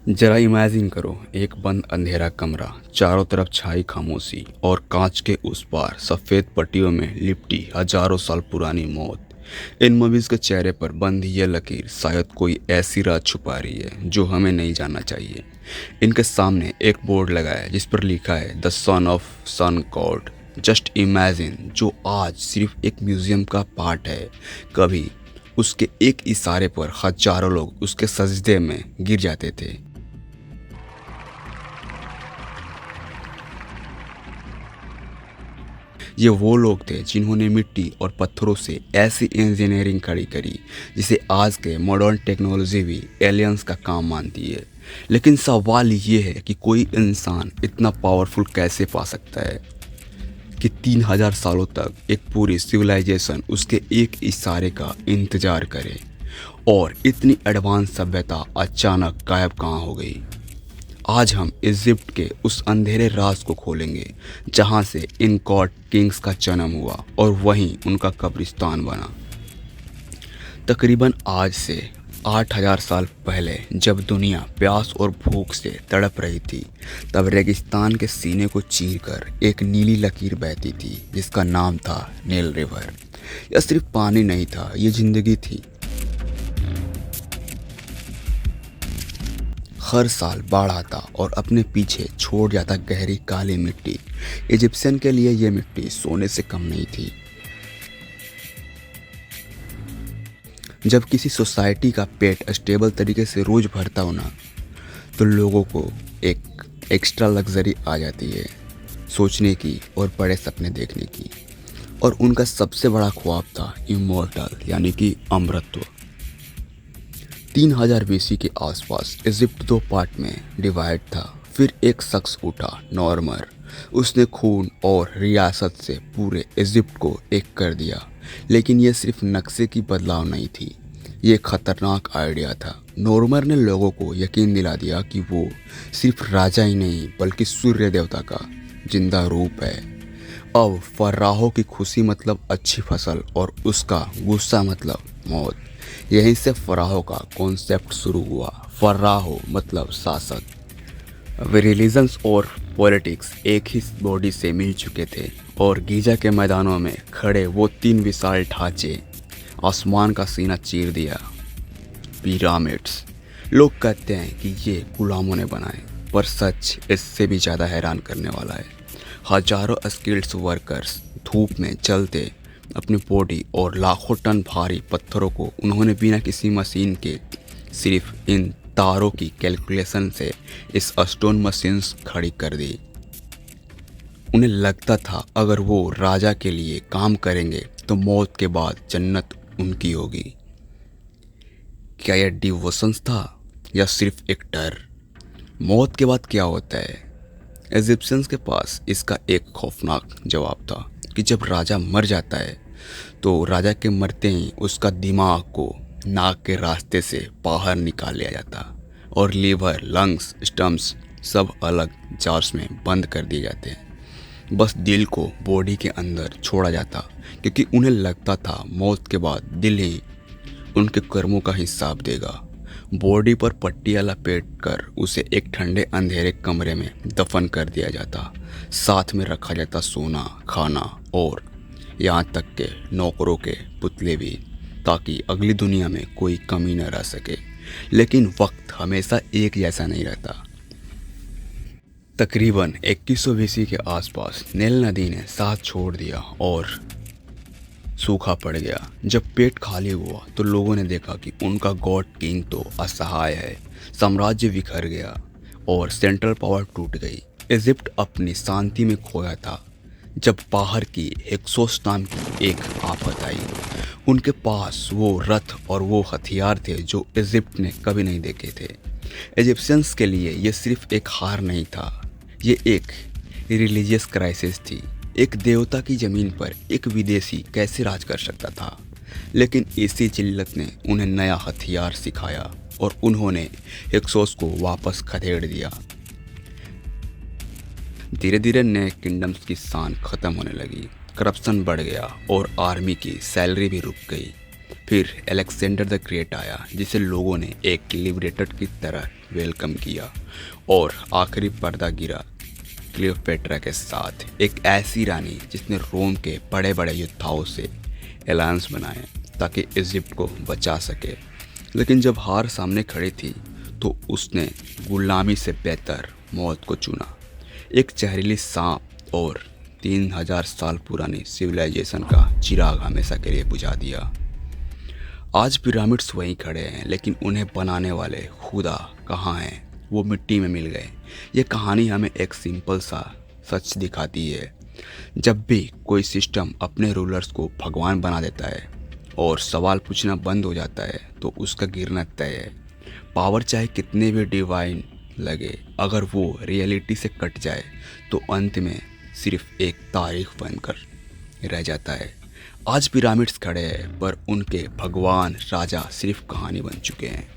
जरा इमेजिन करो, एक बंद अंधेरा कमरा, चारों तरफ छाई खामोशी और कांच के उस पार सफ़ेद पट्टियों में लिपटी हजारों साल पुरानी मौत। इन मूवीज़ के चेहरे पर बंद ये लकीर शायद कोई ऐसी राज छुपा रही है जो हमें नहीं जानना चाहिए। इनके सामने एक बोर्ड लगा है जिस पर लिखा है the son of son god. Just imagine, जो आज सिर्फ एक म्यूजियम का पार्ट है, कभी उसके एक इशारे पर हजारों लोग उसके सजदे में गिर जाते थे। ये वो लोग थे जिन्होंने मिट्टी और पत्थरों से ऐसी इंजीनियरिंग खड़ी करी जिसे आज के मॉडर्न टेक्नोलॉजी भी एलियंस का काम मानती है। लेकिन सवाल ये है कि कोई इंसान इतना पावरफुल कैसे पा सकता है कि 3000 सालों तक एक पूरी सिविलाइजेशन उसके एक इशारे का इंतजार करे, और इतनी एडवांस सभ्यता अचानक गायब कहाँ हो गई। आज हम इजिप्ट के उस अंधेरे राज को खोलेंगे जहां से इन गॉड किंग्स का जन्म हुआ और वहीं उनका कब्रिस्तान बना। तकरीबन आज से 8000 साल पहले जब दुनिया प्यास और भूख से तड़प रही थी, तब रेगिस्तान के सीने को चीरकर एक नीली लकीर बहती थी जिसका नाम था नील रिवर। यह सिर्फ पानी नहीं था, ये जिंदगी थी। हर साल बाढ़ आता और अपने पीछे छोड़ जाता गहरी काली मिट्टी। इजिप्शियन के लिए यह मिट्टी सोने से कम नहीं थी। जब किसी सोसाइटी का पेट स्टेबल तरीके से रोज भरता हो ना, तो लोगों को एक एक्स्ट्रा लग्जरी आ जाती है, सोचने की और बड़े सपने देखने की। और उनका सबसे बड़ा ख्वाब था इमोर्टल, यानी कि अमरत्व। 3000 बीसी के आसपास इजिप्ट दो पार्ट में डिवाइड था। फिर एक शख्स उठा, नॉर्मर। उसने खून और रियासत से पूरे इजिप्ट को एक कर दिया। लेकिन यह सिर्फ नक्शे की बदलाव नहीं थी, ये खतरनाक आइडिया था। नॉर्मर ने लोगों को यकीन दिला दिया कि वो सिर्फ राजा ही नहीं बल्कि सूर्य देवता का जिंदा रूप है। अब फर्राहो की खुशी मतलब अच्छी फसल और उसका गुस्सा मतलब मौत। यहीं से फराहो का कॉन्सेप्ट शुरू हुआ। फराहो मतलब शासक। वे रिलीजन्स और पॉलिटिक्स एक ही बॉडी से मिल चुके थे, और गीजा के मैदानों में खड़े वो तीन विशाल ढांचे आसमान का सीना चीर दिया। पिरामिड्स। लोग कहते हैं कि ये गुलामों ने बनाए, पर सच इससे भी ज़्यादा हैरान करने वाला है। हजारों स्किल्ड वर्कर्स धूप में जलते अपनी बॉडी और लाखों टन भारी पत्थरों को उन्होंने बिना किसी मशीन के सिर्फ इन तारों की कैलकुलेशन से इस स्टोन मशीन्स खड़ी कर दी। उन्हें लगता था अगर वो राजा के लिए काम करेंगे तो मौत के बाद जन्नत उनकी होगी। क्या यह डिवोशंस था या सिर्फ एक डर? मौत के बाद क्या होता है? इजिप्शियंस के पास इसका एक खौफनाक जवाब था कि जब राजा मर जाता है तो राजा के मरते ही उसका दिमाग को नाक के रास्ते से बाहर निकाल लिया जाता, और लीवर, लंग्स, स्टम्प्स सब अलग जार्स में बंद कर दिए जाते हैं। बस दिल को बॉडी के अंदर छोड़ा जाता, क्योंकि उन्हें लगता था मौत के बाद दिल ही उनके कर्मों का हिसाब देगा। बॉडी पर पट्टियाँ लपेट कर उसे एक ठंडे अंधेरे कमरे में दफन कर दिया जाता। साथ में रखा जाता सोना, खाना और यहाँ तक के नौकरों के पुतले भी, ताकि अगली दुनिया में कोई कमी न रह सके। लेकिन वक्त हमेशा एक जैसा नहीं रहता। तकरीबन 2100 बीसी के आसपास नील नदी ने साथ छोड़ दिया और सूखा पड़ गया। जब पेट खाली हुआ तो लोगों ने देखा कि उनका गॉड किंग तो असहाय है। साम्राज्य बिखर गया और सेंट्रल पावर टूट गई। इजिप्ट अपनी शांति में खोया था जब बाहर की हेक्सोस नाम की एक आफत आई। उनके पास वो रथ और वो हथियार थे जो इजिप्ट ने कभी नहीं देखे थे। इजिप्शियंस के लिए ये सिर्फ एक हार नहीं था, ये एक रिलीजियस क्राइसिस थी। एक देवता की ज़मीन पर एक विदेशी कैसे राज कर सकता था? लेकिन इसी जिल्लत ने उन्हें नया हथियार सिखाया और उन्होंने हेक्सोस को वापस खदेड़ दिया। धीरे धीरे नए किंगडम्स की शान खत्म होने लगी, करप्शन बढ़ गया और आर्मी की सैलरी भी रुक गई। फिर अलेक्जेंडर द ग्रेट आया, जिसे लोगों ने एक लिबरेटर की तरह वेलकम किया। और आखिरी पर्दा गिरा क्लियोपेट्रा के साथ, एक ऐसी रानी जिसने रोम के बड़े बड़े योद्धाओं से अलायंस बनाए ताकि इजिप्ट को बचा सके। लेकिन जब हार सामने खड़ी थी तो उसने गुलामी से बेहतर मौत को चुना। एक जहरीली सांप और 3000 साल पुरानी सिविलाइजेशन का चिराग हमेशा के लिए बुझा दिया। आज पिरामिड्स वहीं खड़े हैं, लेकिन उन्हें बनाने वाले खुदा कहाँ हैं? वो मिट्टी में मिल गए। ये कहानी हमें एक सिंपल सा सच दिखाती है, जब भी कोई सिस्टम अपने रूलर्स को भगवान बना देता है और सवाल पूछना बंद हो जाता है तो उसका गिरना तय है। पावर चाहे कितने भी डिवाइन लगे, अगर वो रियलिटी से कट जाए तो अंत में सिर्फ एक तारीख बनकर रह जाता है। आज पिरामिड्स खड़े हैं, पर उनके भगवान राजा सिर्फ कहानी बन चुके हैं।